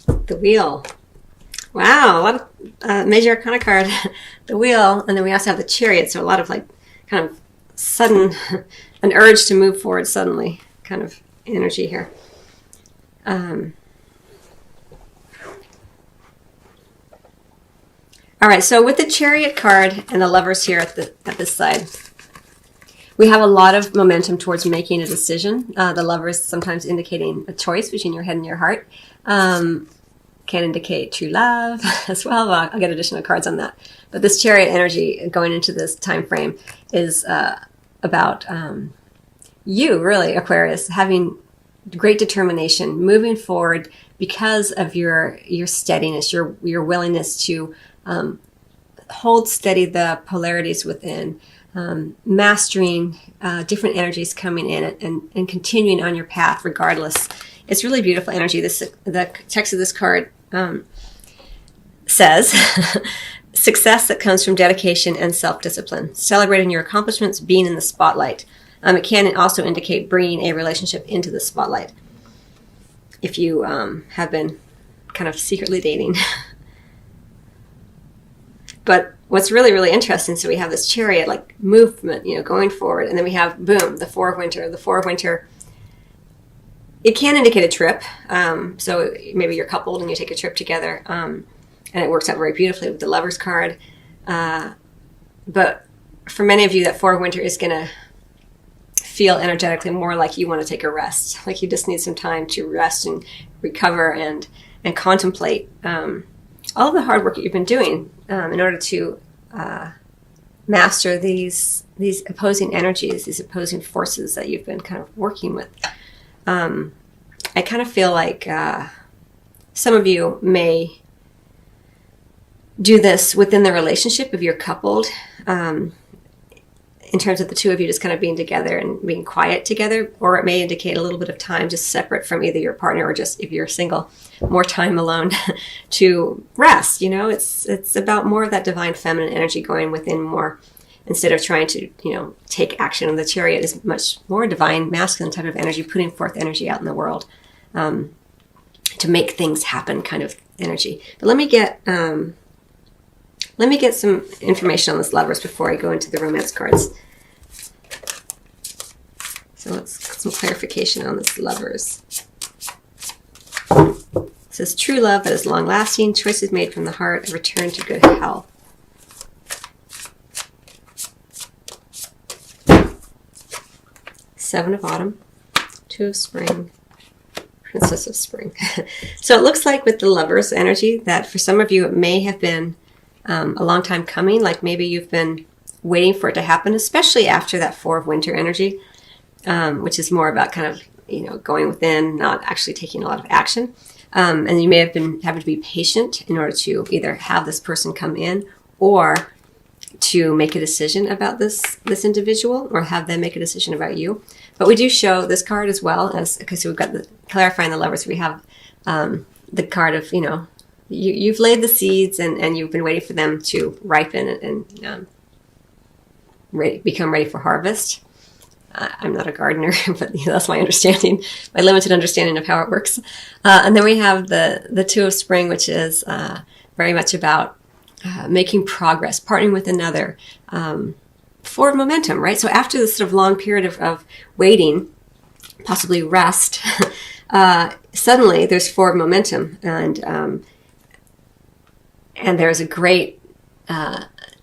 The Wheel. Wow, a lot of major arcana card. The Wheel, and then we also have the Chariot, so a lot of like kind of sudden, an urge to move forward suddenly kind of energy here. All right, so with the Chariot card and the Lovers here at this side, we have a lot of momentum towards making a decision. The Lovers sometimes indicating a choice between your head and your heart. Can indicate true love as well. I'll get additional cards on that. But this Chariot energy going into this time frame is about you, really, Aquarius, having great determination, moving forward because of your steadiness, your willingness to hold steady the polarities within, mastering different energies coming in and continuing on your path regardless. It's really beautiful energy. The text of this card says, success that comes from dedication and self-discipline, celebrating your accomplishments, being in the spotlight. It can also indicate bringing a relationship into the spotlight if you have been kind of secretly dating. But what's really, really interesting, so we have this Chariot, like movement, going forward. And then we have, boom, the Four of Winter. The Four of Winter, it can indicate a trip. So maybe you're coupled and you take a trip together. And it works out very beautifully with the Lovers card. But for many of you, that Four of Winter is going to feel energetically more like you want to take a rest. Like you just need some time to rest and recover and contemplate all of the hard work that you've been doing in order to master these opposing energies, these opposing forces that you've been kind of working with. I kind of feel like some of you may do this within the relationship if you're coupled, in terms of the two of you just kind of being together and being quiet together, or it may indicate a little bit of time just separate from either your partner or just, if you're single, more time alone to rest. It's about more of that divine feminine energy going within more, instead of trying to, take action. And the Chariot is much more divine, masculine type of energy, putting forth energy out in the world to make things happen kind of energy. But let me get some information on this Lovers before I go into the romance cards. So let's get some clarification on this Lovers. It says, true love that is long-lasting, choices made from the heart, a return to good health. Seven of Autumn, Two of Spring, Princess of Spring. So it looks like with the Lovers energy that for some of you it may have been a long time coming, like maybe you've been waiting for it to happen, especially after that Four of Winter energy, which is more about kind of, going within, not actually taking a lot of action. And you may have been having to be patient in order to either have this person come in or to make a decision about this individual, or have them make a decision about you. But we do show this card as well as, okay, so we've got the clarifying the Lovers. We have the card of, you've laid the seeds and you've been waiting for them to ripen and become ready for harvest. I'm not a gardener, but that's my understanding, my limited understanding of how it works. And then we have the Two of Spring, which is very much about making progress, partnering with another, forward momentum, right? So after this sort of long period of waiting, possibly rest, suddenly there's forward momentum, and there's a great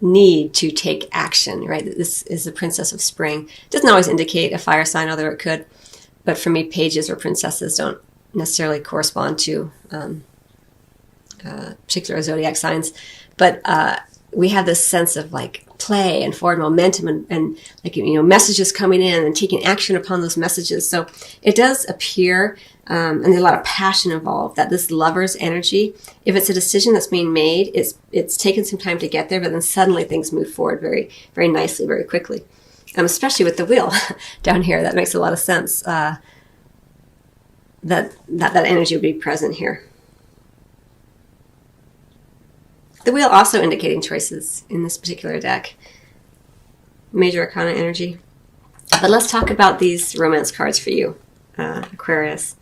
need to take action, right? This is the Princess of Spring. It doesn't always indicate a fire sign, although it could. But for me, pages or princesses don't necessarily correspond to particular zodiac signs. But we have this sense of like play and forward momentum and like, messages coming in and taking action upon those messages. So it does appear, and there's a lot of passion involved, that this Lover's energy, if it's a decision that's being made, it's taken some time to get there, but then suddenly things move forward very, very nicely, very quickly. Especially with the Wheel down here, that makes a lot of sense. That energy would be present here. The Wheel also indicating choices in this particular deck. Major Arcana energy. But let's talk about these romance cards for you, Aquarius.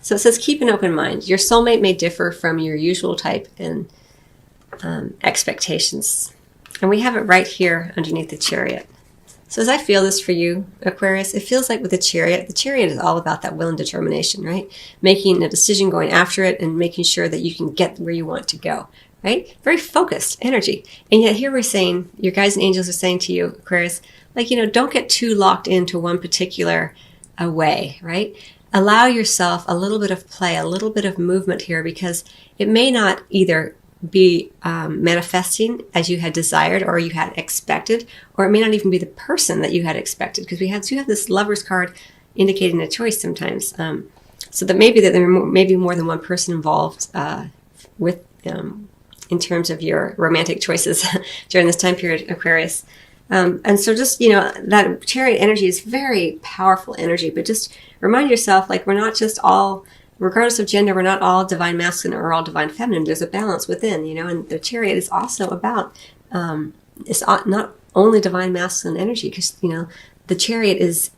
So it says keep an open mind. Your soulmate may differ from your usual type in expectations. And we have it right here underneath the Chariot. So as I feel this for you, Aquarius, it feels like with the Chariot is all about that will and determination, right? Making a decision, going after it, and making sure that you can get where you want to go, right? Very focused energy. And yet here we're saying, your guides and angels are saying to you, Aquarius, like, don't get too locked into one particular way, right? Allow yourself a little bit of play, a little bit of movement here, because it may not either be manifesting as you had desired or you had expected, or it may not even be the person that you had expected, because we have this Lover's card indicating a choice sometimes. So that maybe there may be more than one person involved with in terms of your romantic choices during this time period, Aquarius. And so just, that Chariot energy is very powerful energy, but just remind yourself, like, we're not just all, regardless of gender, we're not all divine masculine or all divine feminine. There's a balance within, and the Chariot is also about, it's not only divine masculine energy, because, the Chariot is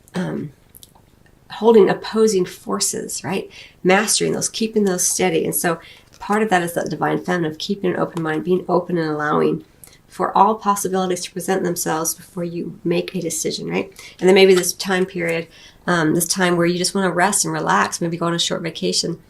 holding opposing forces, right? Mastering those, keeping those steady. And so part of that is that divine feminine of keeping an open mind, being open and allowing for all possibilities to present themselves before you make a decision, right? And then maybe this time period, this time where you just want to rest and relax, maybe go on a short vacation,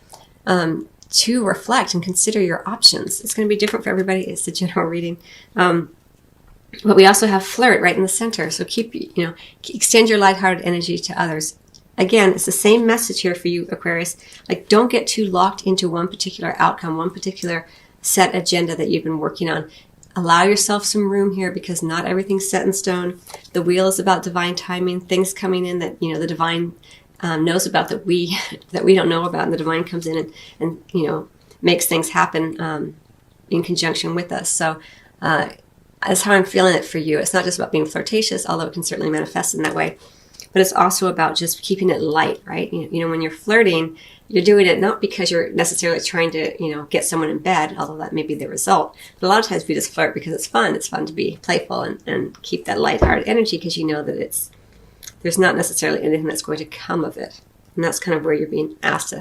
to reflect and consider your options. It's going to be different for everybody. It's a general reading. But we also have flirt right in the center. So extend your lighthearted energy to others. Again, it's the same message here for you, Aquarius. Like, don't get too locked into one particular outcome, one particular set agenda that you've been working on. Allow yourself some room here, because not everything's set in stone. The wheel is about divine timing, things coming in that, the divine knows about that we don't know about, and the divine comes in and makes things happen in conjunction with us. So that's how I'm feeling it for you. It's not just about being flirtatious, although it can certainly manifest in that way, but it's also about just keeping it light, right? When you're flirting, you're doing it not because you're necessarily trying to, get someone in bed, although that may be the result. But a lot of times we just flirt because it's fun. It's fun to be playful and keep that lighthearted energy, because you know that there's not necessarily anything that's going to come of it. And that's kind of where you're being asked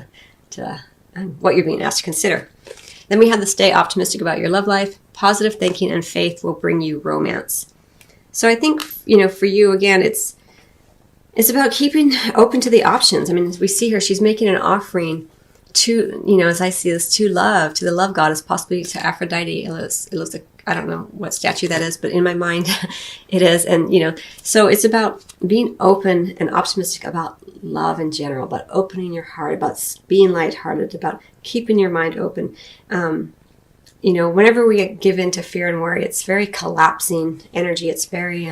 what you're being asked to consider. Then we have the stay optimistic about your love life. Positive thinking and faith will bring you romance. So I think, for you, again, it's about keeping open to the options. I mean, as we see here, she's making an offering to, as I see this, to love, to the love goddess, possibly to Aphrodite. It looks like, I don't know what statue that is, but in my mind it is. And, so it's about being open and optimistic about love in general, about opening your heart, about being lighthearted, about keeping your mind open. Whenever we give in to fear and worry, it's very collapsing energy. It's very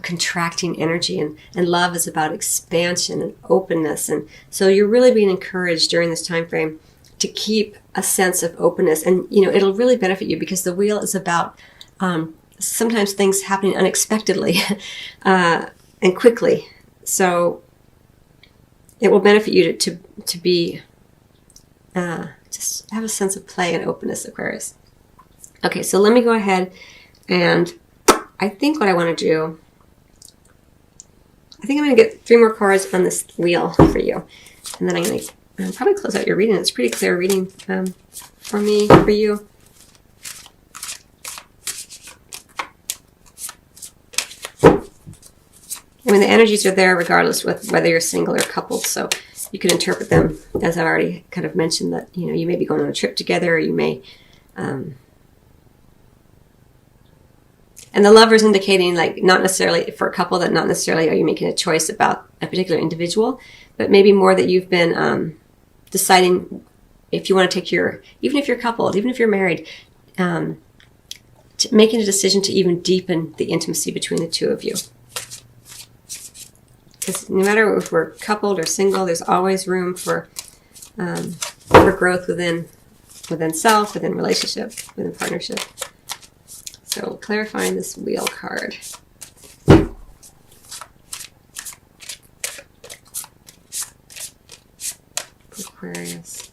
contracting energy, and love is about expansion and openness. And so you're really being encouraged during this time frame to keep a sense of openness, and it'll really benefit you, because the wheel is about sometimes things happening unexpectedly and quickly. So it will benefit you to be just have a sense of play and openness, Aquarius. Okay, so let me go ahead, and I think what I want to do, I think I'm going to get 3 more cards on this wheel for you. And then I'm going to probably close out your reading. It's a pretty clear reading for me, for you. I mean, the energies are there regardless with whether you're single or coupled. So you can interpret them, as I've already kind of mentioned, that, you may be going on a trip together, or you may... And the Lover's indicating, like, not necessarily for a couple, that not necessarily are you making a choice about a particular individual, but maybe more that you've been deciding if you want to take even if you're coupled, even if you're married, making a decision to even deepen the intimacy between the two of you. Because no matter if we're coupled or single, there's always room for growth within self, within relationship, within partnership. So clarifying this wheel card. Aquarius.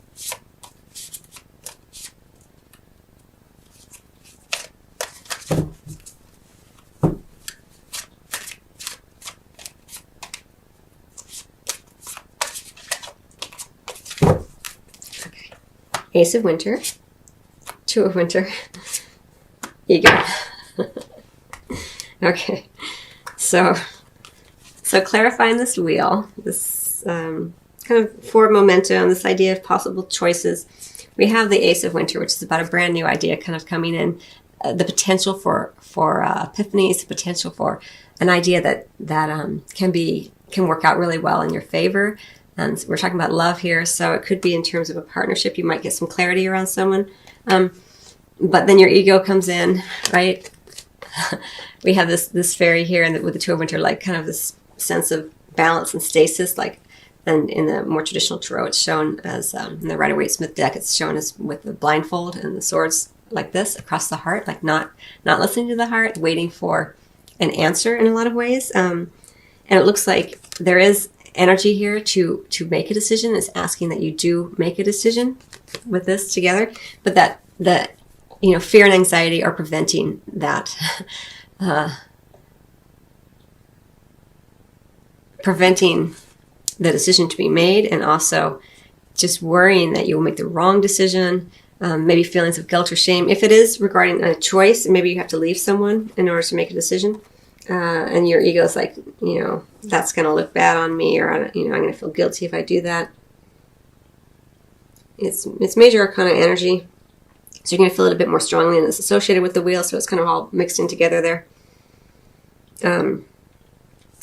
Ace of Winter, Two of Winter, Ego. Okay, so clarifying this wheel, this kind of forward momentum, this idea of possible choices. We have the Ace of Winter, which is about a brand new idea kind of coming in, the potential for epiphanies, the potential for an idea that can work out really well in your favor. And we're talking about love here, so it could be in terms of a partnership. You might get some clarity around someone, but then your ego comes in, right? We have this fairy here, and with the Two of Winter, like kind of this sense of balance and stasis, like. And in the more traditional tarot, it's shown as, in the Rider-Waite-Smith deck, it's shown as with the blindfold and the swords like this across the heart, like not listening to the heart, waiting for an answer in a lot of ways. And it looks like there is energy here to make a decision. It's asking that you do make a decision with this together, but that fear and anxiety are preventing that, preventing the decision to be made, and also just worrying that you will make the wrong decision, maybe feelings of guilt or shame. If it is regarding a choice, maybe you have to leave someone in order to make a decision, and your ego is like, that's going to look bad on me, or I'm going to feel guilty if I do that. It's major arcana energy, so you're going to feel it a bit more strongly, and it's associated with the wheel, so it's kind of all mixed in together there. I'm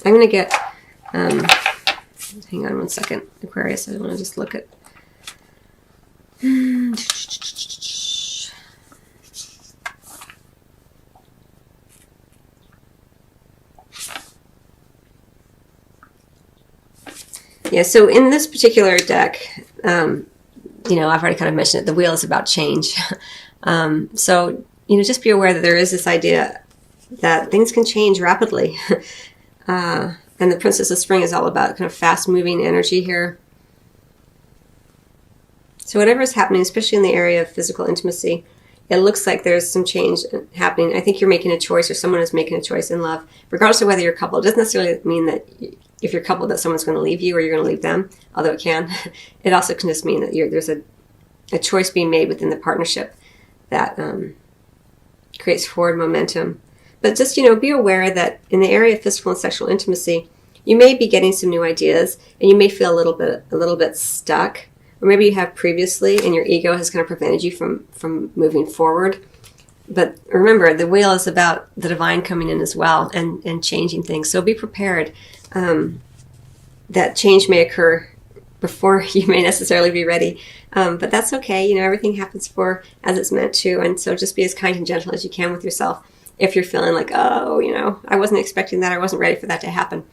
going to get... hang on one second, Aquarius. I want to just look at... Yeah, so in this particular deck, I've already kind of mentioned it. The wheel is about change. So, just be aware that there is this idea that things can change rapidly. And the Princess of Spring is all about kind of fast-moving energy here. So whatever is happening, especially in the area of physical intimacy, it looks like there's some change happening. I think you're making a choice, or someone is making a choice in love. Regardless of whether you're coupled, it doesn't necessarily mean that if you're coupled that someone's going to leave you or you're going to leave them, although it can. It also can just mean that there's a choice being made within the partnership that creates forward momentum. But just, be aware that in the area of physical and sexual intimacy, you may be getting some new ideas, and you may feel a little bit stuck, or maybe you have previously, and your ego has kind of prevented you from moving forward. But remember, the wheel is about the divine coming in as well and changing things. So be prepared that change may occur before you may necessarily be ready. But that's okay. Everything happens as it's meant to, and so just be as kind and gentle as you can with yourself. If you're feeling like, I wasn't expecting that, I wasn't ready for that to happen.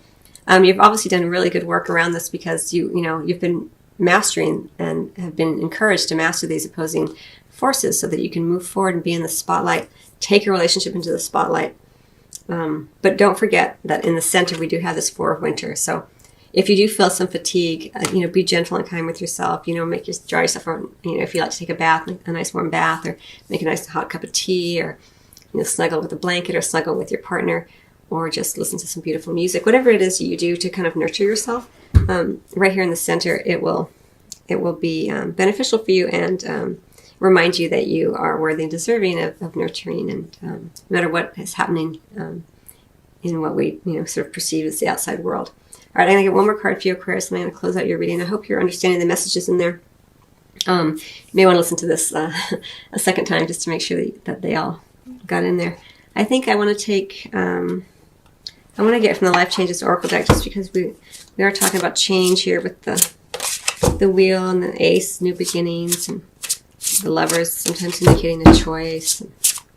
You've obviously done really good work around this, because you've been mastering and have been encouraged to master these opposing forces so that you can move forward and be in the spotlight, take your relationship into the spotlight. But don't forget that in the center, we do have this Four of Winter. So if you do feel some fatigue, be gentle and kind with yourself. Dry yourself on, if you like to take a bath, a nice warm bath, or make a nice hot cup of tea, or snuggle with a blanket, or snuggle with your partner, or just listen to some beautiful music. Whatever it is you do to kind of nurture yourself, right here in the center, it will be beneficial for you, and remind you that you are worthy and deserving of nurturing, and no matter what is happening in what we sort of perceive as the outside world. All right, I'm going to get one more card for you, Aquarius, and I'm going to close out your reading. I hope you're understanding the messages in there. You may want to listen to this a second time just to make sure that they all got in there. I think I want to take, I want to get from the Life Changes Oracle deck, just because we are talking about change here with the wheel and the ace, new beginnings, and the Lovers sometimes indicating a choice.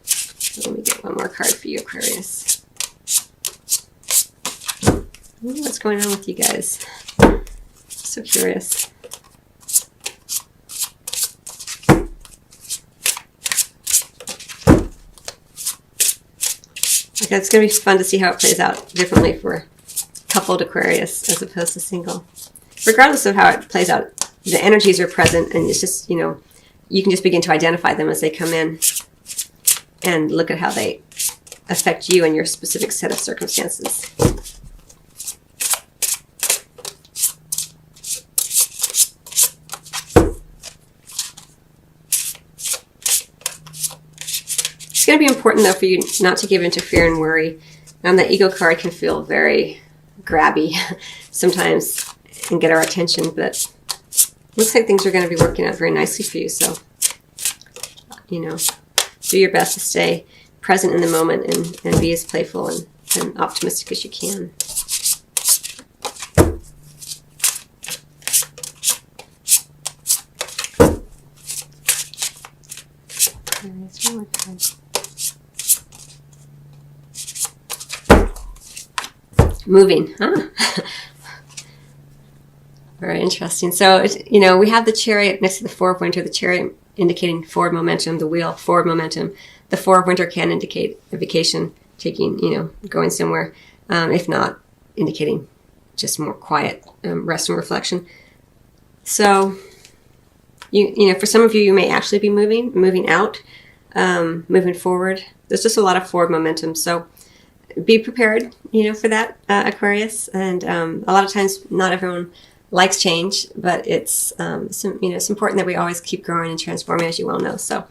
So let me get one more card for you, Aquarius. I wonder what's going on with you guys. So curious. Okay, it's going to be fun to see how it plays out differently for coupled Aquarius as opposed to single. Regardless of how it plays out, the energies are present, and it's just, you can just begin to identify them as they come in and look at how they affect you and your specific set of circumstances. going to be important, though, for you not to give in to fear and worry. The ego card can feel very grabby sometimes and get our attention, but looks like things are going to be working out very nicely for you. So, you know, do your best to stay present in the moment and be as playful and optimistic as you can. Moving, huh? Very interesting. So, you know, we have the Chariot next to the Four of Winter, the Chariot indicating forward momentum, the Wheel, forward momentum. The Four of Winter can indicate a vacation, taking, you know, going somewhere, if not indicating just more quiet rest and reflection. So, you know, for some of you, you may actually be moving out, moving forward. There's just a lot of forward momentum. So be prepared, you know, for that, Aquarius. And a lot of times, not everyone likes change, but it's, you know, it's important that we always keep growing and transforming, as you well know. So,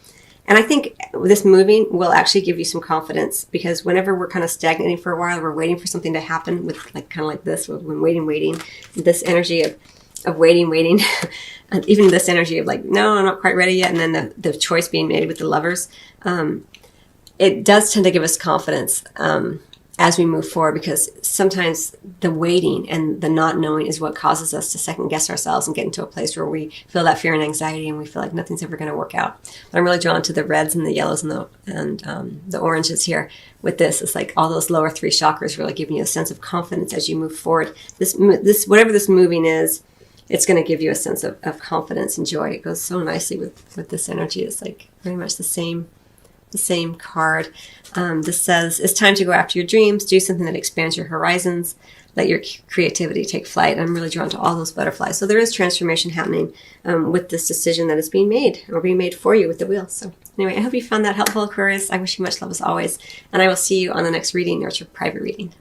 and I think this moving will actually give you some confidence, because whenever we're kind of stagnating for a while, we're waiting for something to happen with like kind of like this, when waiting, this energy of waiting, and even this energy of like, no, I'm not quite ready yet. And then the choice being made with the Lovers, it does tend to give us confidence as we move forward, because sometimes the waiting and the not knowing is what causes us to second guess ourselves and get into a place where we feel that fear and anxiety and we feel like nothing's ever going to work out. But I'm really drawn to the reds and the yellows and the oranges here with this. It's like all those lower three chakras really giving you a sense of confidence as you move forward. This whatever this moving is, it's going to give you a sense of confidence and joy. It goes so nicely with this energy. It's like very much the same card. This says, it's time to go after your dreams, do something that expands your horizons, let your creativity take flight. I'm really drawn to all those butterflies. So there is transformation happening with this decision that is being made, or being made for you with the Wheel. So anyway, I hope you found that helpful, Aquarius. I wish you much love as always, and I will see you on the next reading or your private reading.